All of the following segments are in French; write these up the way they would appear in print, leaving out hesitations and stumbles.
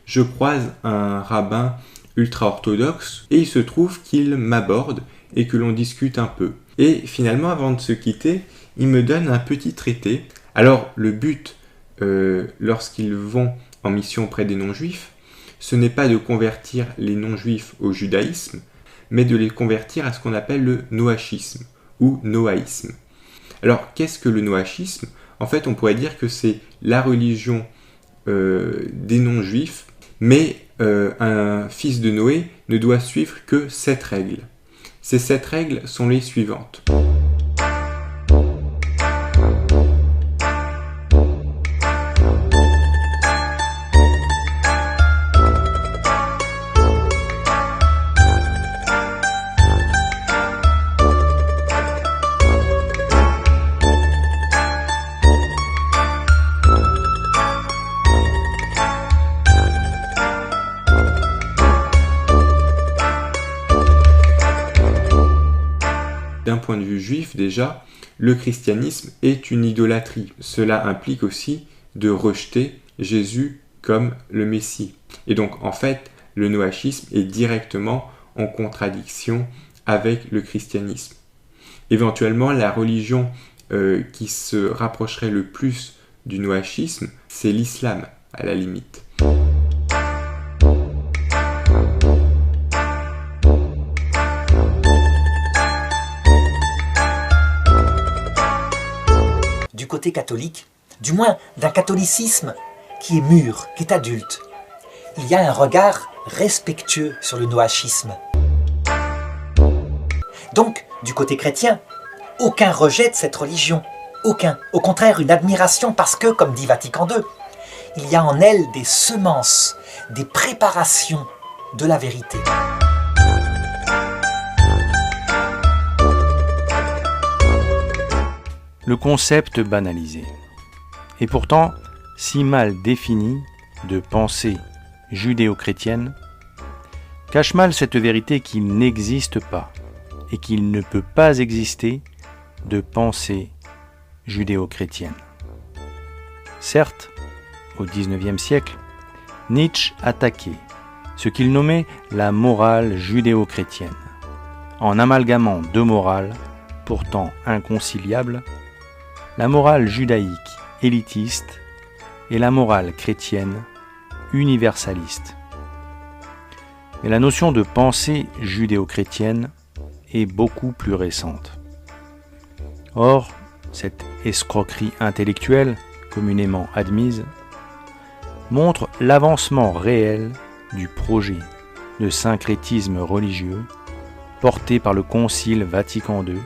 je croise un rabbin ultra-orthodoxe et il se trouve qu'il m'aborde et que l'on discute un peu. Et finalement, avant de se quitter, il me donne un petit traité. Alors, le but, lorsqu'ils vont en mission auprès des non-juifs, ce n'est pas de convertir les non-juifs au judaïsme, mais de les convertir à ce qu'on appelle le noachisme ou noaïsme. Alors, qu'est-ce que le noachisme ? En fait, on pourrait dire que c'est la religion des non-juifs, mais un fils de Noé ne doit suivre que 7 règles. Ces 7 règles sont les suivantes. D'un point de vue juif, déjà, le christianisme est une idolâtrie. Cela implique aussi de rejeter Jésus comme le Messie. Et donc, en fait, le noachisme est directement en contradiction avec le christianisme. Éventuellement, la religion qui se rapprocherait le plus du noachisme, c'est l'islam, à la limite. Du côté catholique, du moins d'un catholicisme qui est mûr, qui est adulte, il y a un regard respectueux sur le noachisme. Donc, du côté chrétien, aucun rejet de cette religion, aucun. Au contraire, une admiration parce que, comme dit Vatican II, il y a en elle des semences, des préparations de la vérité. Le concept banalisé, et pourtant si mal défini de pensée judéo-chrétienne, cache mal cette vérité qu'il n'existe pas et qu'il ne peut pas exister de pensée judéo-chrétienne. Certes, au XIXe siècle, Nietzsche attaquait ce qu'il nommait la morale judéo-chrétienne, en amalgamant deux morales pourtant inconciliables, la morale judaïque élitiste et la morale chrétienne universaliste. Mais la notion de pensée judéo-chrétienne est beaucoup plus récente. Or, cette escroquerie intellectuelle, communément admise, montre l'avancement réel du projet de syncrétisme religieux porté par le Concile Vatican II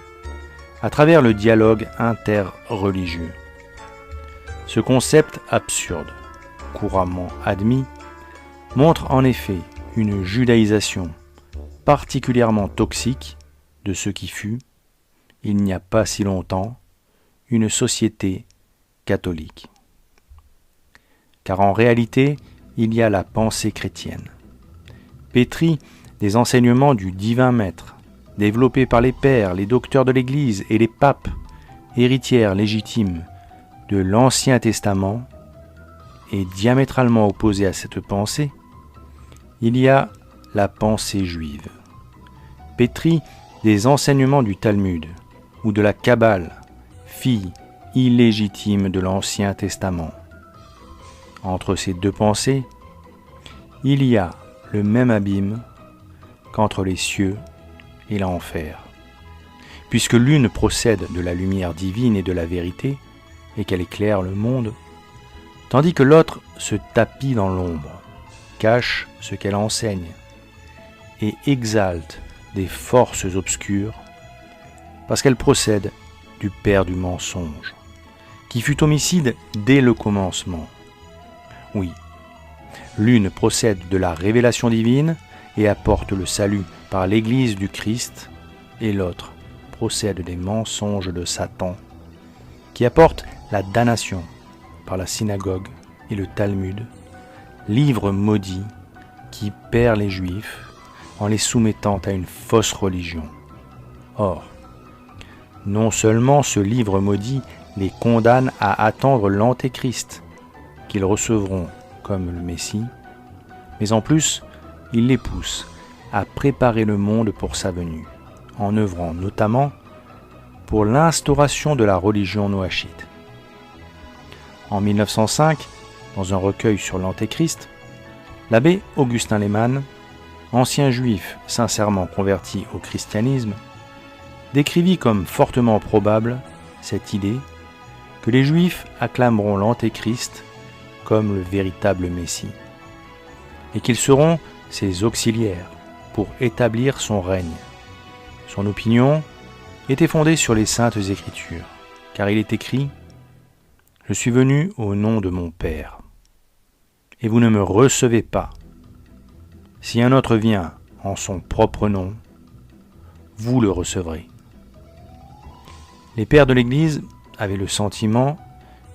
à travers le dialogue interreligieux. Ce concept absurde, couramment admis, montre en effet une judaïsation particulièrement toxique de ce qui fut, il n'y a pas si longtemps, une société catholique. Car en réalité, il y a la pensée chrétienne, pétrie des enseignements du divin maître, développés par les pères, les docteurs de l'Église et les papes, héritières légitimes de l'Ancien Testament, et diamétralement opposée à cette pensée, il y a la pensée juive, pétrie des enseignements du Talmud ou de la Kabbale, fille illégitime de l'Ancien Testament. Entre ces deux pensées, il y a le même abîme qu'entre les cieux et l'enfer, puisque l'une procède de la lumière divine et de la vérité, et qu'elle éclaire le monde, tandis que l'autre se tapit dans l'ombre, cache ce qu'elle enseigne, et exalte des forces obscures, parce qu'elle procède du père du mensonge, qui fut homicide dès le commencement. Oui, l'une procède de la révélation divine et apporte le salut par l'Église du Christ, et l'autre procède des mensonges de Satan, qui apporte la damnation par la synagogue et le Talmud, livre maudit qui perd les Juifs en les soumettant à une fausse religion. Or, non seulement ce livre maudit les condamne à attendre l'Antéchrist, qu'ils recevront comme le Messie, Mais en plus, il les pousse à préparer le monde pour sa venue, en œuvrant notamment pour l'instauration de la religion noachite. En 1905, dans un recueil sur l'Antéchrist, l'abbé Augustin Lehmann, ancien juif sincèrement converti au christianisme, décrivit comme fortement probable cette idée que les Juifs acclameront l'Antéchrist comme le véritable Messie, et qu'ils seront ses auxiliaires pour établir son règne. Son opinion était fondée sur les Saintes Écritures, car il est écrit « Je suis venu au nom de mon Père, et vous ne me recevez pas. Si un autre vient en son propre nom, vous le recevrez. » Les pères de l'Église avaient le sentiment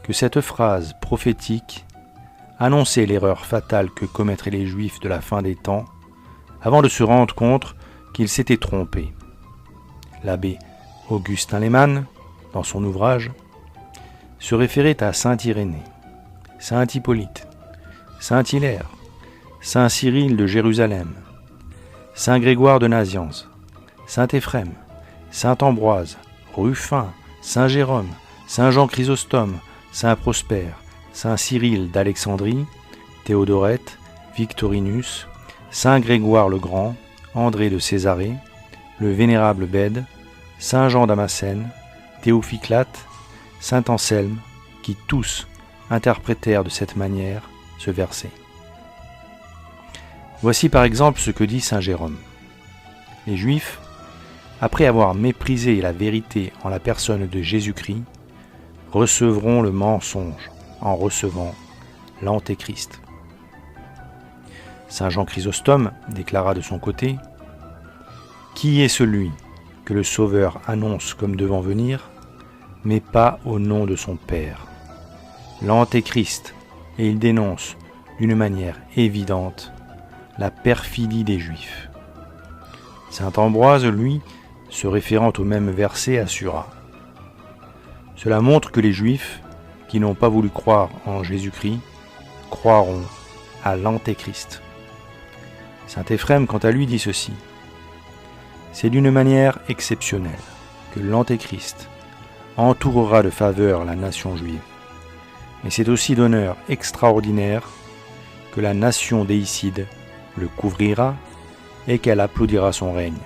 que cette phrase prophétique annonçait l'erreur fatale que commettraient les Juifs de la fin des temps avant de se rendre compte qu'ils s'étaient trompés. L'abbé Augustin Lehmann, dans son ouvrage, se référait à saint Irénée, saint Hippolyte, saint Hilaire, saint Cyril de Jérusalem, saint Grégoire de Nazianze, saint Éphrem, saint Ambroise, Ruffin, saint Jérôme, saint Jean Chrysostome, saint Prosper, saint Cyril d'Alexandrie, Théodorète, Victorinus, saint Grégoire le Grand, André de Césarée, le vénérable Bède, saint Jean Damascène, Théophylacte, saint Anselme, qui tous interprétèrent de cette manière ce verset. Voici par exemple ce que dit saint Jérôme. Les Juifs, après avoir méprisé la vérité en la personne de Jésus-Christ, recevront le mensonge en recevant l'Antéchrist. Saint Jean Chrysostome déclara de son côté « Qui est celui que le Sauveur annonce comme devant venir, mais pas au nom de son Père, l'Antéchrist, et il dénonce d'une manière évidente la perfidie des Juifs. » Saint Ambroise, lui, se référant au même verset, assura « Cela montre que les Juifs, qui n'ont pas voulu croire en Jésus-Christ, croiront à l'Antéchrist. » Saint Éphrem, quant à lui, dit ceci « C'est d'une manière exceptionnelle que l'Antéchrist entourera de faveur la nation juive, mais c'est aussi d'honneur extraordinaire que la nation déicide le couvrira et qu'elle applaudira son règne. »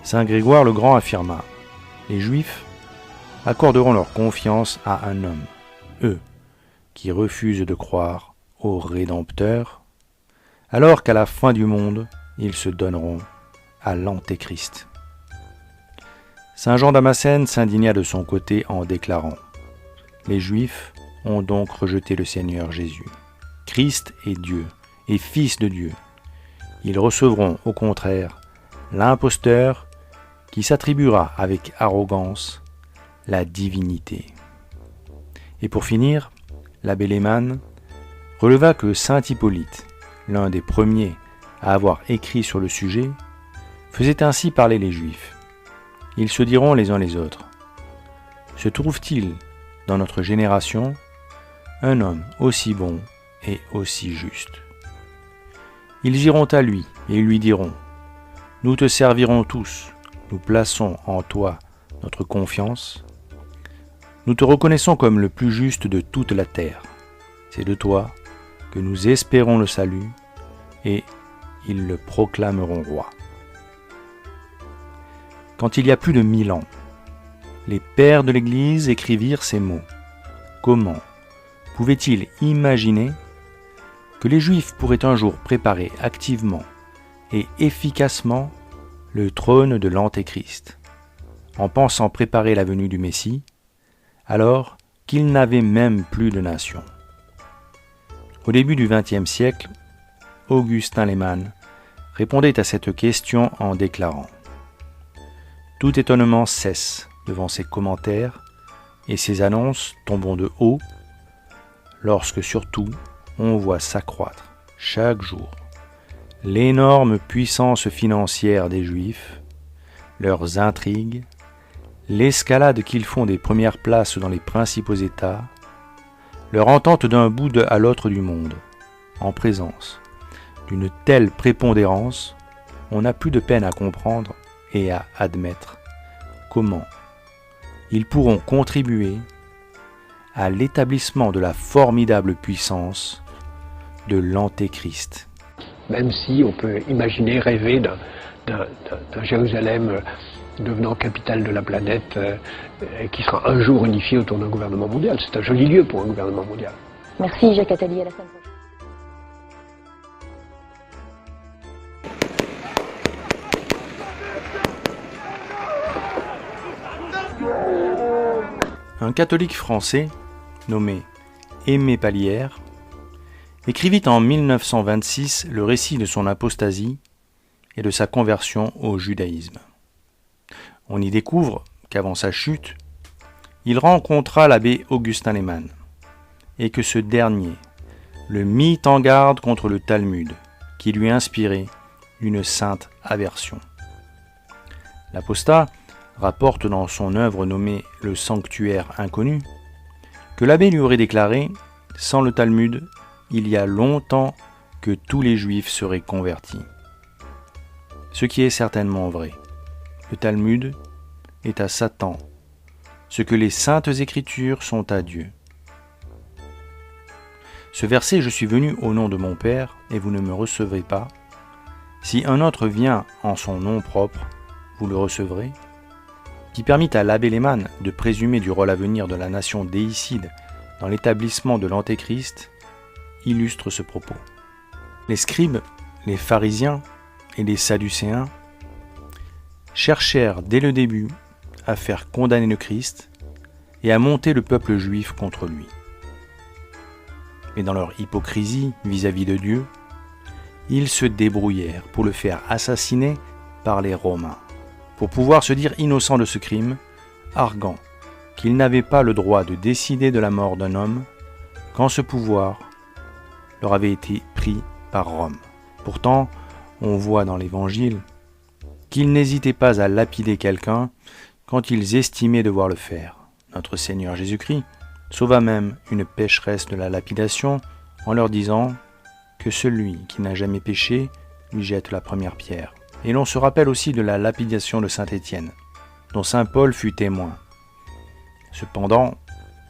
Saint Grégoire le Grand affirma « Les Juifs accorderont leur confiance à un homme, eux, qui refusent de croire au Rédempteur, alors qu'à la fin du monde, ils se donneront à l'Antéchrist. » Saint Jean Damascène s'indigna de son côté en déclarant « Les Juifs ont donc rejeté le Seigneur Jésus. Christ est Dieu et Fils de Dieu. Ils recevront au contraire l'imposteur qui s'attribuera avec arrogance la divinité. » Et pour finir, l'abbé Lehmann releva que saint Hippolyte, l'un des premiers à avoir écrit sur le sujet, faisait ainsi parler les Juifs. Ils se diront les uns les autres : se trouve-t-il dans notre génération un homme aussi bon et aussi juste ? Ils iront à lui et lui diront : nous te servirons tous, nous plaçons en toi notre confiance, nous te reconnaissons comme le plus juste de toute la terre. C'est de toi que nous espérons le salut, et ils le proclameront roi. Quand il y a plus de 1000 ans, les pères de l'Église écrivirent ces mots. Comment pouvaient-ils imaginer que les Juifs pourraient un jour préparer activement et efficacement le trône de l'Antéchrist, en pensant préparer la venue du Messie, alors qu'ils n'avaient même plus de nation? Au début du XXe siècle, Augustin Lehmann répondait à cette question en déclarant : tout étonnement cesse devant ces commentaires et ces annonces tombant de haut, lorsque surtout on voit s'accroître chaque jour l'énorme puissance financière des Juifs, leurs intrigues, l'escalade qu'ils font des premières places dans les principaux États, leur entente d'un bout à l'autre du monde, en présence d'une telle prépondérance, on n'a plus de peine à comprendre et à admettre comment ils pourront contribuer à l'établissement de la formidable puissance de l'Antéchrist. Même si on peut imaginer, rêver d'un Jérusalem devenant capitale de la planète qui sera un jour unifié autour d'un gouvernement mondial. C'est un joli lieu pour un gouvernement mondial. Merci Jacques Attali, à la semaine prochaine. Un catholique français, nommé Aimé Pallière, écrivit en 1926 le récit de son apostasie et de sa conversion au judaïsme. On y découvre qu'avant sa chute, il rencontra l'abbé Augustin Lehmann, et que ce dernier le mit en garde contre le Talmud, qui lui inspirait une sainte aversion. L'apostat rapporte dans son œuvre nommée « Le sanctuaire inconnu » que l'abbé lui aurait déclaré « Sans le Talmud, il y a longtemps que tous les Juifs seraient convertis ». Ce qui est certainement vrai. Le Talmud est à Satan, ce que les saintes Écritures sont à Dieu. Ce verset « Je suis venu au nom de mon Père, et vous ne me recevez pas. Si un autre vient en son nom propre, vous le recevrez » qui permit à l'abbé Lehmann de présumer du rôle à venir de la nation déicide dans l'établissement de l'Antéchrist, illustre ce propos. Les scribes, les pharisiens et les sadducéens cherchèrent dès le début à faire condamner le Christ et à monter le peuple juif contre lui. Mais dans leur hypocrisie vis-à-vis de Dieu, ils se débrouillèrent pour le faire assassiner par les Romains, pour pouvoir se dire innocents de ce crime, arguant qu'ils n'avaient pas le droit de décider de la mort d'un homme quand ce pouvoir leur avait été pris par Rome. Pourtant, on voit dans l'Évangile qu'ils n'hésitaient pas à lapider quelqu'un quand ils estimaient devoir le faire. Notre Seigneur Jésus-Christ sauva même une pécheresse de la lapidation en leur disant que celui qui n'a jamais péché lui jette la première pierre. Et l'on se rappelle aussi de la lapidation de saint Étienne, dont saint Paul fut témoin. Cependant,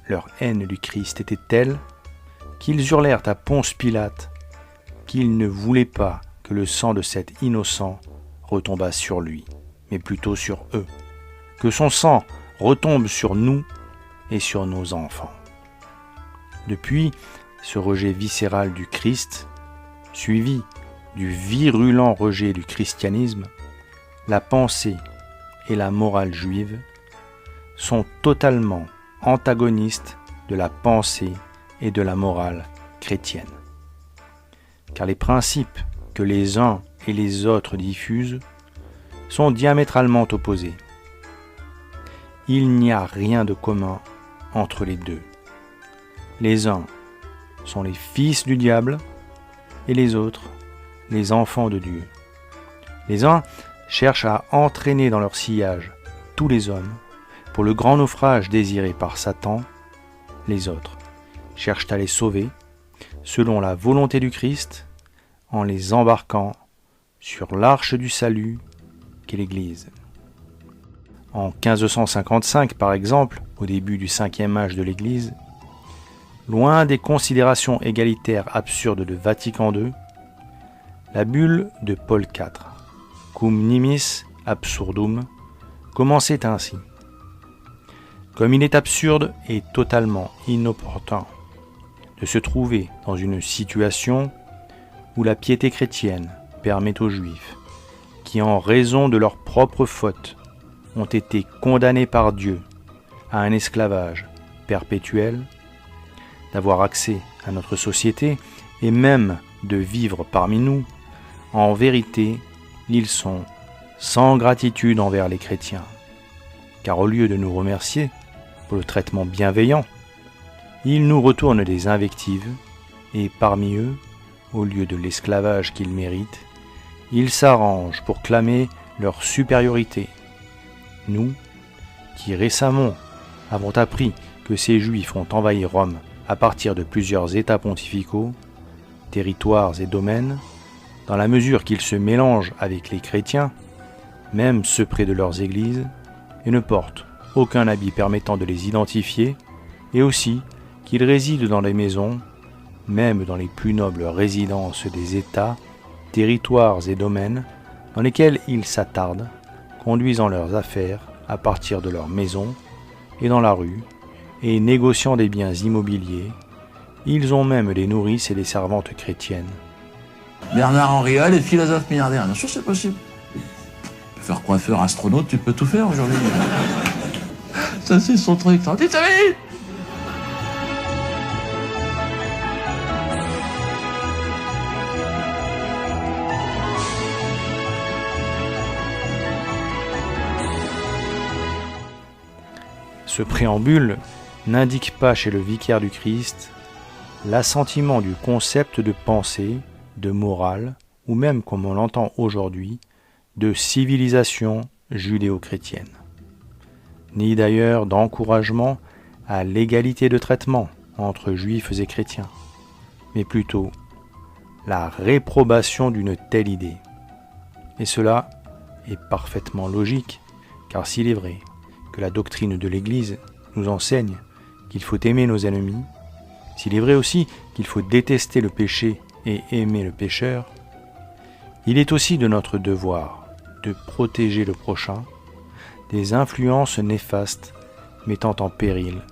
leur haine du Christ était telle qu'ils hurlèrent à Ponce Pilate qu'ils ne voulaient pas que le sang de cet innocent retombât sur lui, mais plutôt sur eux, que son sang retombe sur nous et sur nos enfants. Depuis, ce rejet viscéral du Christ, suivi du virulent rejet du christianisme, la pensée et la morale juive sont totalement antagonistes de la pensée et de la morale chrétienne. Car les principes que les uns et les autres diffusent sont diamétralement opposés. Il n'y a rien de commun entre les deux. Les uns sont les fils du diable et les autres les enfants de Dieu. Les uns cherchent à entraîner dans leur sillage tous les hommes pour le grand naufrage désiré par Satan. Les autres cherchent à les sauver selon la volonté du Christ en les embarquant sur l'arche du salut qu'est l'Église. En 1555 par exemple, au début du 5e âge de l'Église, loin des considérations égalitaires absurdes de Vatican II, la bulle de Paul IV, Cum nimis absurdum, commençait ainsi. Comme il est absurde et totalement inopportun de se trouver dans une situation où la piété chrétienne permet aux Juifs, qui en raison de leurs propres fautes ont été condamnés par Dieu à un esclavage perpétuel, d'avoir accès à notre société et même de vivre parmi nous, en vérité, ils sont sans gratitude envers les chrétiens. Car au lieu de nous remercier pour le traitement bienveillant, ils nous retournent des invectives et parmi eux, au lieu de l'esclavage qu'ils méritent, ils s'arrangent pour clamer leur supériorité. Nous, qui récemment avons appris que ces Juifs ont envahi Rome à partir de plusieurs États pontificaux, territoires et domaines, dans la mesure qu'ils se mélangent avec les chrétiens, même ceux près de leurs églises, et ne portent aucun habit permettant de les identifier, et aussi qu'ils résident dans les maisons, même dans les plus nobles résidences des États, territoires et domaines, dans lesquels ils s'attardent, conduisant leurs affaires à partir de leur maison et dans la rue, et négociant des biens immobiliers. Ils ont même des nourrices et des servantes chrétiennes. Bernard-Henri Hall est philosophe milliardaire. Bien sûr, c'est possible. Tu peux faire coiffeur, astronaute, tu peux tout faire aujourd'hui. Ça, c'est son truc. T'en dis, ça va vite. Ce préambule n'indique pas chez le vicaire du Christ l'assentiment du concept de pensée, de morale, ou même, comme on l'entend aujourd'hui, de civilisation judéo-chrétienne, ni d'ailleurs d'encouragement à l'égalité de traitement entre juifs et chrétiens, mais plutôt la réprobation d'une telle idée. Et cela est parfaitement logique, car s'il est vrai que la doctrine de l'Église nous enseigne qu'il faut aimer nos ennemis, s'il est vrai aussi qu'il faut détester le péché et aimer le pécheur, il est aussi de notre devoir de protéger le prochain des influences néfastes mettant en péril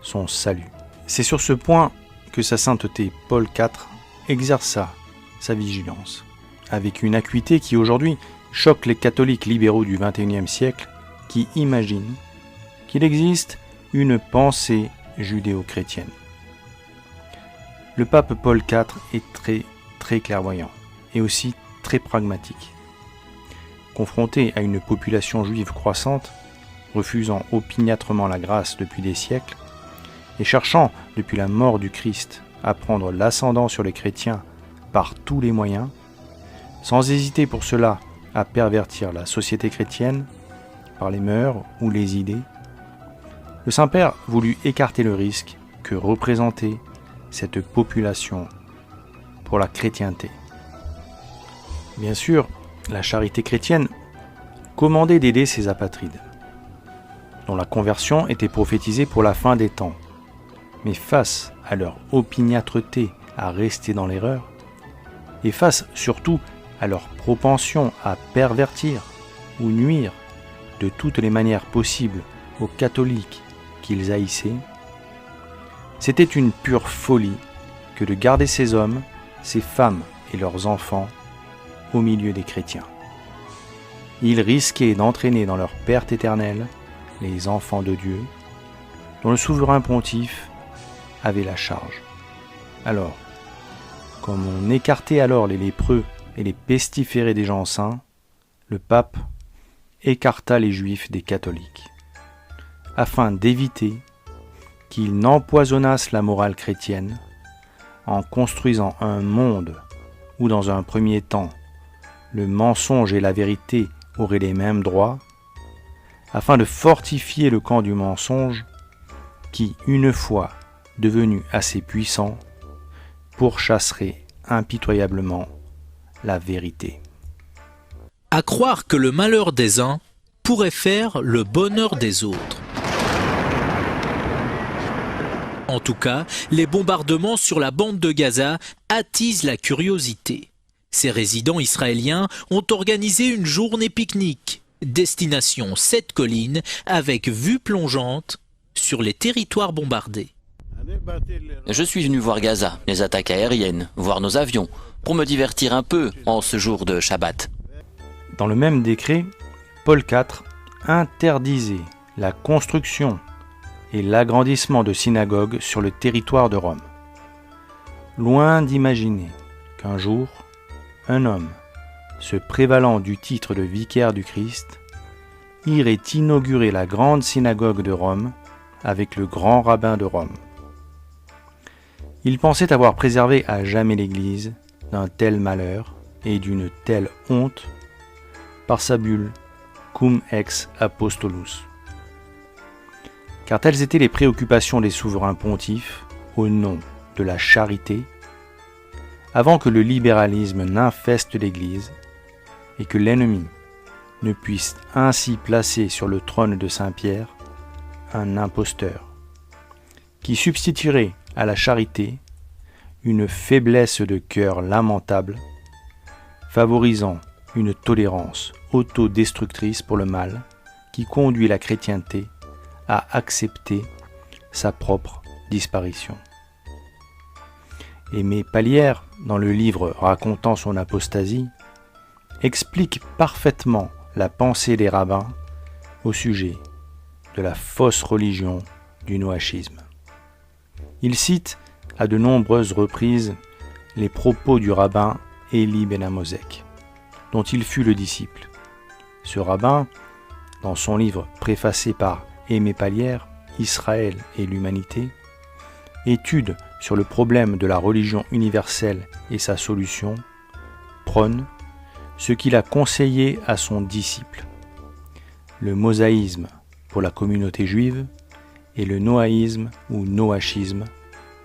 son salut. C'est sur ce point que sa sainteté Paul IV exerça sa vigilance, avec une acuité qui aujourd'hui choque les catholiques libéraux du XXIe siècle qui imaginent qu'il existe une pensée judéo-chrétienne. Le pape Paul IV est très clairvoyant et aussi très pragmatique. Confronté à une population juive croissante, refusant opiniâtrement la grâce depuis des siècles, et cherchant, depuis la mort du Christ, à prendre l'ascendant sur les chrétiens par tous les moyens, sans hésiter pour cela à pervertir la société chrétienne, par les mœurs ou les idées, le Saint-Père voulut écarter le risque que représentait cette population pour la chrétienté. Bien sûr, la charité chrétienne commandait d'aider ces apatrides, dont la conversion était prophétisée pour la fin des temps. Mais face à leur opiniâtreté à rester dans l'erreur, et face surtout à leur propension à pervertir ou nuire de toutes les manières possibles aux catholiques qu'ils haïssaient, c'était une pure folie que de garder ces hommes, ces femmes et leurs enfants au milieu des chrétiens. Ils risquaient d'entraîner dans leur perte éternelle les enfants de Dieu, dont le souverain pontife avait la charge. Alors, comme on écartait alors les lépreux et les pestiférés des gens saints, le pape écarta les juifs des catholiques, afin d'éviter qu'ils n'empoisonnassent la morale chrétienne en construisant un monde où, dans un premier temps, le mensonge et la vérité auraient les mêmes droits, afin de fortifier le camp du mensonge qui, une fois devenu assez puissant, pourchasserait impitoyablement la vérité. À croire que le malheur des uns pourrait faire le bonheur des autres. En tout cas, les bombardements sur la bande de Gaza attisent la curiosité. Ces résidents israéliens ont organisé une journée pique-nique, destination 7 collines avec vue plongeante sur les territoires bombardés. Je suis venu voir Gaza, les attaques aériennes, voir nos avions, pour me divertir un peu en ce jour de Shabbat. Dans le même décret, Paul IV interdisait la construction et l'agrandissement de synagogues sur le territoire de Rome. Loin d'imaginer qu'un jour, un homme, se prévalant du titre de vicaire du Christ, irait inaugurer la grande synagogue de Rome avec le grand rabbin de Rome. Il pensait avoir préservé à jamais l'Église d'un tel malheur et d'une telle honte par sa bulle Cum ex apostolus. Car telles étaient les préoccupations des souverains pontifes au nom de la charité, avant que le libéralisme n'infeste l'Église et que l'ennemi ne puisse ainsi placer sur le trône de Saint-Pierre un imposteur qui substituerait à la charité une faiblesse de cœur lamentable, favorisant une tolérance autodestructrice pour le mal qui conduit la chrétienté à accepter sa propre disparition. Aimé Pallière, dans le livre racontant son apostasie, explique parfaitement la pensée des rabbins au sujet de la fausse religion du noachisme. Il cite à de nombreuses reprises les propos du rabbin Élie Ben Amosek, dont il fut le disciple. Ce rabbin, dans son livre préfacé par Aimé Pallière, Israël et l'humanité, étude sur le problème de la religion universelle et sa solution, prône ce qu'il a conseillé à son disciple, le mosaïsme pour la communauté juive et le noaïsme ou noachisme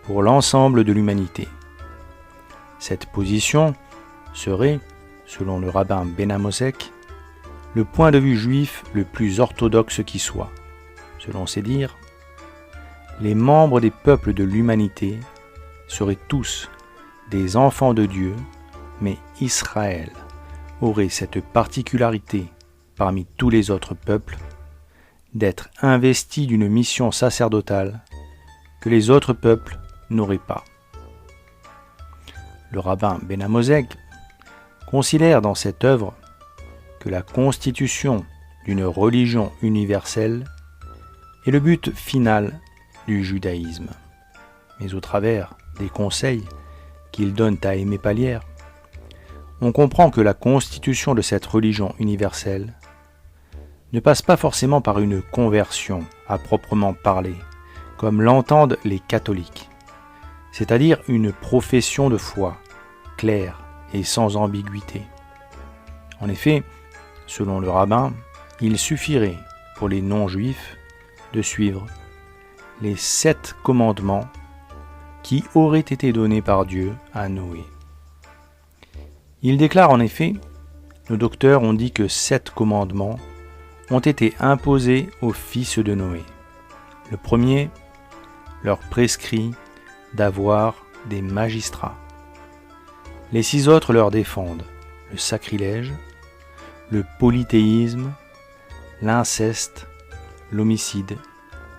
pour l'ensemble de l'humanité. Cette position serait, selon le rabbin Ben Amosek, le point de vue juif le plus orthodoxe qui soit. Selon ses dires, les membres des peuples de l'humanité seraient tous des enfants de Dieu, mais Israël aurait cette particularité parmi tous les autres peuples d'être investi d'une mission sacerdotale que les autres peuples n'auraient pas. Le rabbin Ben Amosek considère dans cette œuvre que la constitution d'une religion universelle est le but final du judaïsme. Mais au travers des conseils qu'il donne à Aimé Pallière, on comprend que la constitution de cette religion universelle ne passe pas forcément par une conversion à proprement parler, comme l'entendent les catholiques, c'est-à-dire une profession de foi claire et sans ambiguïté. En effet, selon le rabbin, il suffirait pour les non-juifs de suivre les 7 commandements qui auraient été donnés par Dieu à Noé. Il déclare en effet, nos docteurs ont dit que 7 commandements ont été imposés aux fils de Noé. Le premier leur prescrit d'avoir des magistrats. Les 6 autres leur défendent le sacrilège, le polythéisme, l'inceste, l'homicide,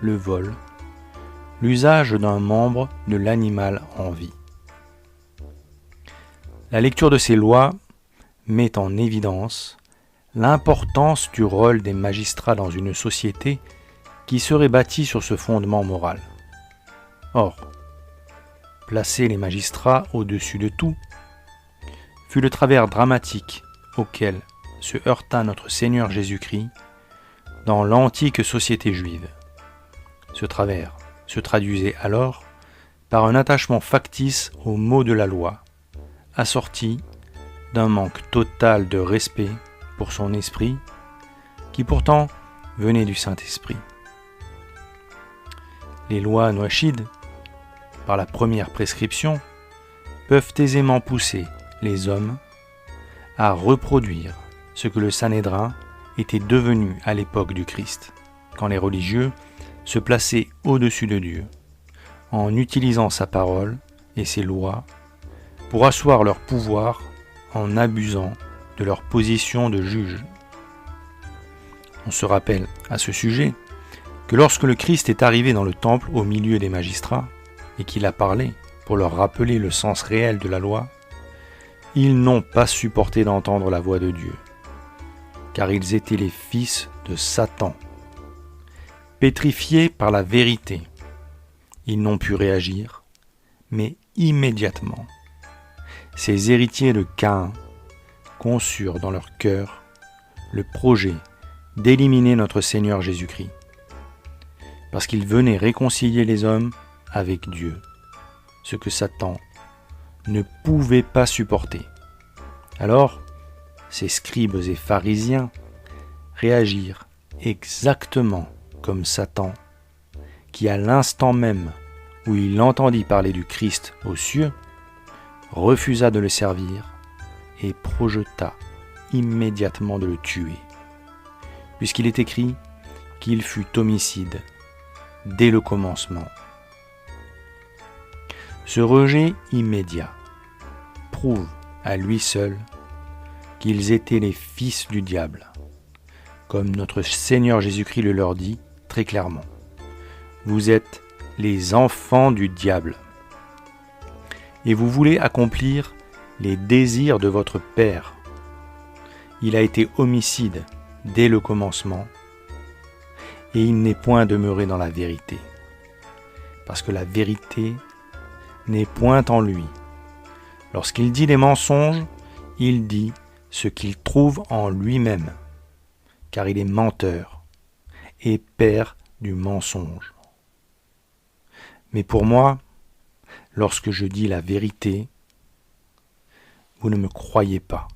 le vol, l'usage d'un membre de l'animal en vie. La lecture de ces lois met en évidence l'importance du rôle des magistrats dans une société qui serait bâtie sur ce fondement moral. Or, placer les magistrats au-dessus de tout fut le travers dramatique auquel se heurta notre Seigneur Jésus-Christ dans l'antique société juive. Ce travers se traduisait alors par un attachement factice aux mots de la loi, assorti d'un manque total de respect pour son esprit, qui pourtant venait du Saint-Esprit. Les lois noachides, par la première prescription, peuvent aisément pousser les hommes à reproduire ce que le Sanhédrin était devenu à l'époque du Christ, quand les religieux se plaçaient au-dessus de Dieu, en utilisant sa parole et ses lois pour asseoir leur pouvoir en abusant de leur position de juge. On se rappelle à ce sujet que lorsque le Christ est arrivé dans le temple au milieu des magistrats et qu'il a parlé pour leur rappeler le sens réel de la loi, ils n'ont pas supporté d'entendre la voix de Dieu, car ils étaient les fils de Satan. Pétrifiés par la vérité, ils n'ont pu réagir, mais immédiatement, ces héritiers de Caïn conçurent dans leur cœur le projet d'éliminer notre Seigneur Jésus-Christ, parce qu'il venait réconcilier les hommes avec Dieu, ce que Satan ne pouvait pas supporter. Alors, ces scribes et pharisiens réagirent exactement comme Satan, qui à l'instant même où il entendit parler du Christ aux cieux, refusa de le servir et projeta immédiatement de le tuer, puisqu'il est écrit qu'il fut homicide dès le commencement. Ce rejet immédiat prouve à lui seul qu'ils étaient les fils du diable, comme notre Seigneur Jésus-Christ le leur dit très clairement. Vous êtes les enfants du diable, et vous voulez accomplir les désirs de votre Père. Il a été homicide dès le commencement, et il n'est point demeuré dans la vérité, parce que la vérité n'est point en lui. Lorsqu'il dit des mensonges, il dit ce qu'il trouve en lui-même, car il est menteur et père du mensonge. Mais pour moi, lorsque je dis la vérité, vous ne me croyez pas.